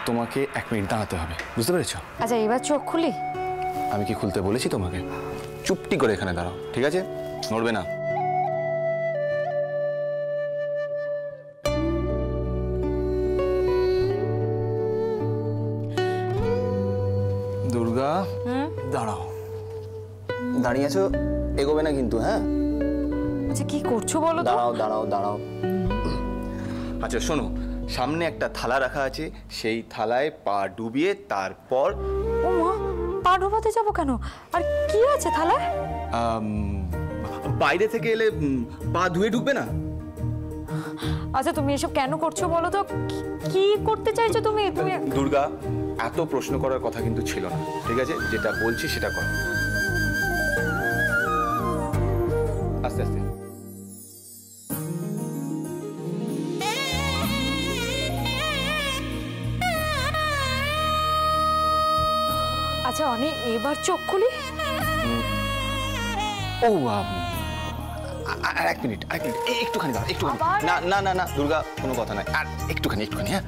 তোমাকে 1 মিনিট দাঁড়াতে হবে, বুঝতে পেরেছো? আচ্ছা এবার চোখ খুলি। আমি কি খুলতে বলেছি তোমাকে? চুপটি করে এখানে দাঁড়াও, ঠিক আছে? নড়বে না। দুর্গা দাঁড়াও। দাঁড়িয়ে আছো, এগোবে না কিন্তু, হ্যাঁ? আচ্ছা কি করছো বলো তো? দাঁড়াও দাঁড়াও দাঁড়াও। আচ্ছা শোনো, সামনে একটা থালা রাখা আছে, সেই থালায় পা ডুবিয়ে তারপর। ও মা, পা ডোবাতে যাবো কেন? আর কি আছে থালায়? বাইরে থেকে এলে পা ধুয়ে ঢুকবে না? আচ্ছা তুমি এসব কেন করছো বলো তো? কি করতে চাইছো তুমি? তুমি দুর্গা, এত প্রশ্ন করার কথা কিন্তু ছিল না, ঠিক আছে? যেটা বলছি সেটা কর। আস্তে আস্তে। আচ্ছা অনেক, এবার চোখ খুলি। ও আর 1 মিনিট, একটুখানি দাঁড়াও, একটুখানি। না না না না দুর্গা, কোনো কথা নাই, আর একটুখানি, হ্যাঁ?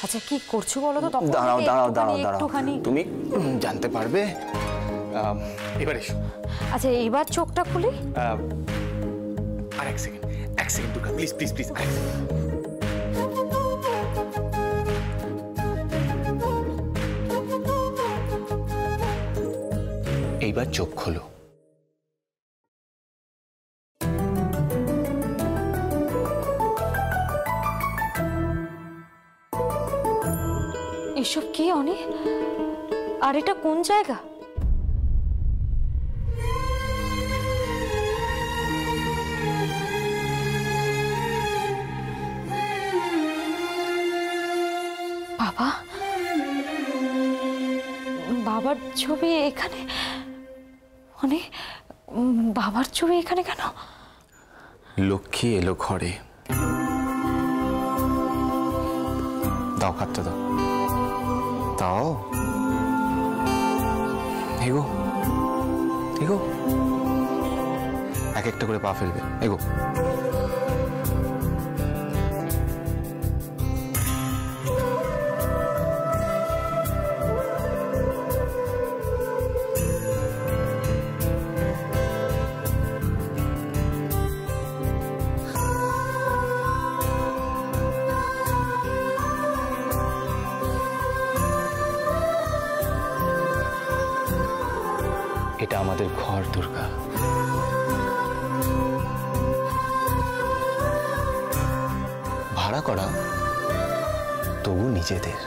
আচ্ছা কি করছো বলো তো? দাঁড়াও দাঁড়াও দাঁড়াও দাঁড়াও, তুমি জানতে পারবে। এবার এসো। আচ্ছা এইবার চোখটা খুলি। আর 1 second, 1 second Durga, please please please, 1 second. এইবার চোখ খোলো। এসব কি অনি? আর এটা কোন জায়গা? বাবা, বাবার ছবি এখানে? অনি, বাবার ছবি এখানে কেন? লক্ষ্মী এলো ঘরে। দাও, হাতটা দাও। দাও, এগো এগো, এক একটা করে পা ফেলবে, এগো। এটা আমাদের ঘর দুর্গা। ভাড়া করা, তবু নিজেদের।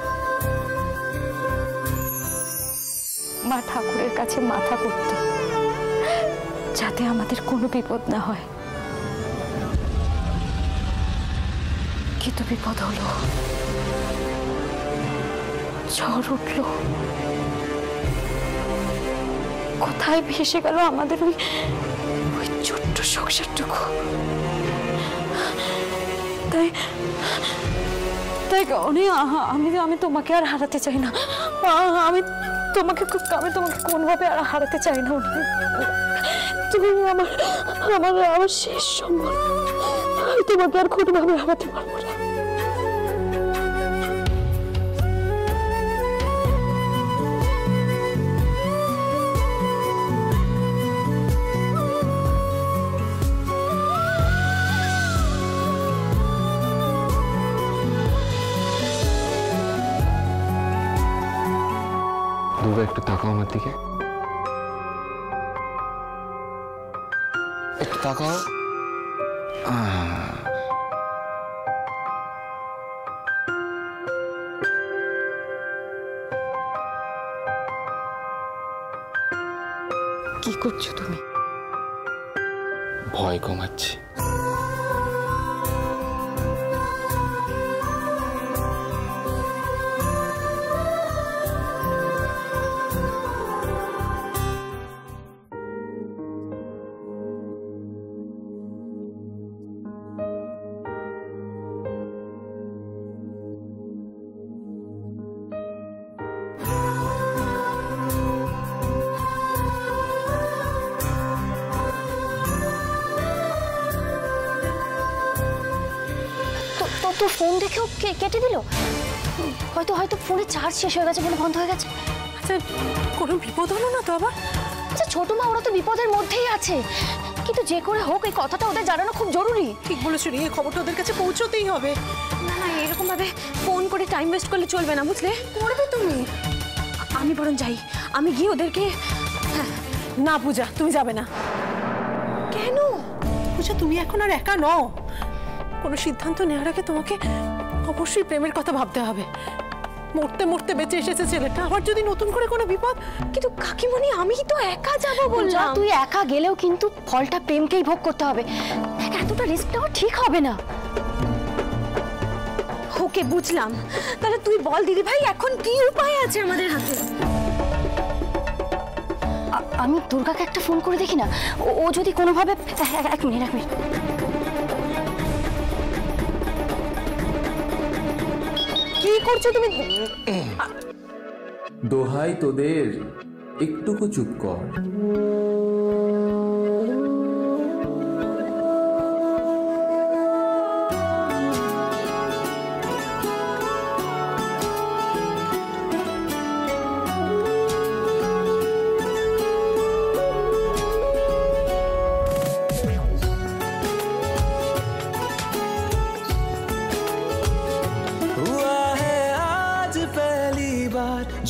মা ঠাকুরের কাছে মাথা করত, যাতে আমাদের কোনো বিপদ না হয়। কিন্তু বিপদ হলো, ঝড় উঠলো। কোথায় ভেসে গেল আমাদের ওই ছোট্ট সংসারটুকু? তাই তাই অনেক আমি তোমাকে আর হারাতে চাই না। আমি তোমাকে কোনোভাবে আর হারাতে চাই না। তুমি আমার আমার আমার শেষ সম্বল, তোমাকে আর কোনোভাবে হারাতে পারবো না। দুর্গা একটু তাকাও আমার দিকে, একটু তাকাও। কি করছো তুমি? ভয় কমাচ্ছি। তো ফোন দেখেও কেটে দিল। হয়তো ফোনে চার্জ শেষ হয়ে গেছে বলে বন্ধ হয়ে গেছে। আচ্ছা, কোনো বিপদ হলো না তো আবার? আচ্ছা ছোট মা, ওরা তো বিপদের মধ্যেই আছে, কিন্তু যে করে হোক এই কথাটা ওদের জানানো খুব জরুরি। ঠিক বলেছো রে, এই খবরটা ওদের কাছে পৌঁছতেই হবে। না না, এরকম ভাবে ফোন করে টাইম ওয়েস্ট করলে চলবে না, বুঝলে? করবে তুমি। আমি বরং যাই, আমি গিয়ে ওদেরকে। না পূজা, তুমি যাবে না। কেন পূজা? তুমি এখন আর একা নও। কোনো সিদ্ধান্ত নেওয়ার আগে তোমাকে অবশ্যই প্রেমের কথা ভাবতে হবে। মরতে মরতে বেঁচে এসেছে ছেলেটা, আবার যদি নতুন করে কোনো বিপদ। কিন্তু কাকিমণি, আমি তো একা যাব বললাম। তুই একা গেলেও কিন্তু ফলটা প্রেমকেই ভোগ করতে হবে। এতটা রিস্ক নেওয়া ঠিক হবে না। ওকে, বুঝলাম। তাহলে তুই বল দিদি ভাই, এখন কি উপায় আছে আমাদের হাতে? আমি দুর্গাকে একটা ফোন করে দেখি না, ও যদি কোনোভাবে। এক মিনিট। কি করছো তুমি? দোহাই তোদের, একটুকু চুপ কর।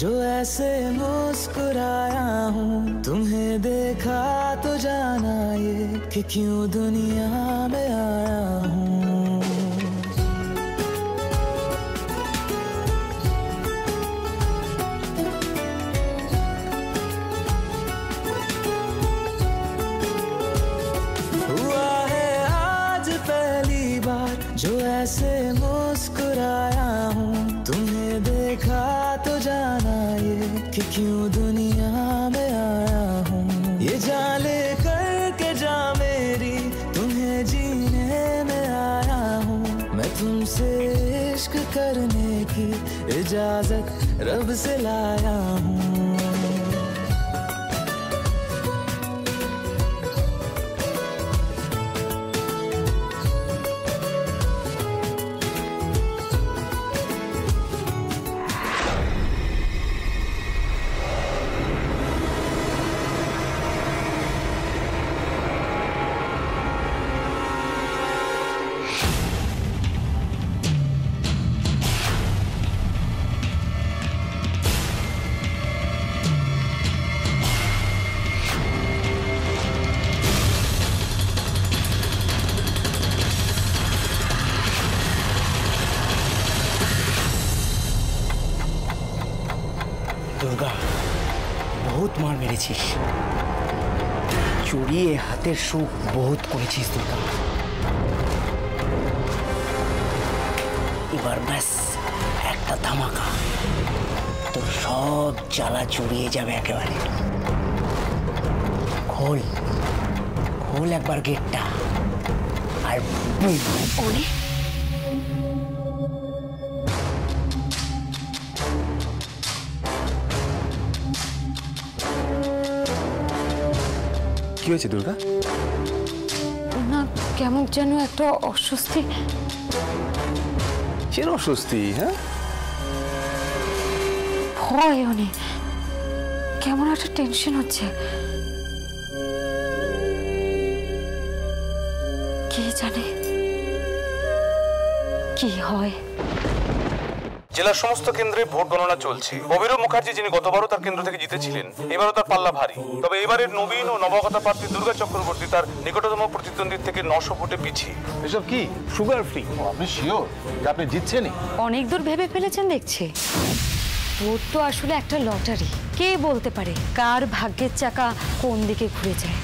जो ऐसे मुस्कुराया हूँ, तुम्हें देखा तो जाना ये कि क्यों दुनिया में आया हूँ। हुआ है आज पहली बार जो ऐसे मुस्कुराया हूँ, तुम्हें देखा तो जाना ये कि क्यों दुनिया में आया हूँ। ये जान ले करके जा मेरी, तुम्हें जीने में आया हूँ। मैं तुमसे इश्क करने की इजाजत रब से लाया हूँ। দুর্গা, বহুত মার মেরেছিস, চড়িয়ে হাতের সুখ বহুত করেছিস দুর্গা। এবার ব্যাস একটা ধামাকা, তোর সব জ্বালা চড়িয়ে যাবে একেবারে। খোল খোল একবার গেটটা, আর ওরে কি হয়েছে দুর্গা? না, কেমন যেন একটা অস্বস্তি। কেন অস্বস্তি? হ্যাঁ, ভয় অনেক, কেমন একটা টেনশন হচ্ছে। কে জানে কি হয়। জেলার সমস্ত কেন্দ্রে ভোট গণনা চলছে। অভিরূপ মুখার্জি, যিনি গতবারও তার কেন্দ্র থেকে জিতেছিলেন, এবারও তার পাল্লা ভারী। তবে এবারের নবীন ও নবাগত প্রার্থী দুর্গা চক্রবর্তী তার নিকটতম প্রতিদ্বন্দ্বীর থেকে 900 ভোটে পিছিয়ে। এসব কি সুগার ফ্রি? আপনি শিওর যে আপনি জিতছেনই? অনেক দূর ভেবে ফেলেছেন দেখছি। ভোট তো আসলে একটা লটারি, কে বলতে পারে কার ভাগ্যের চাকা কোন দিকে ঘুরে যায়।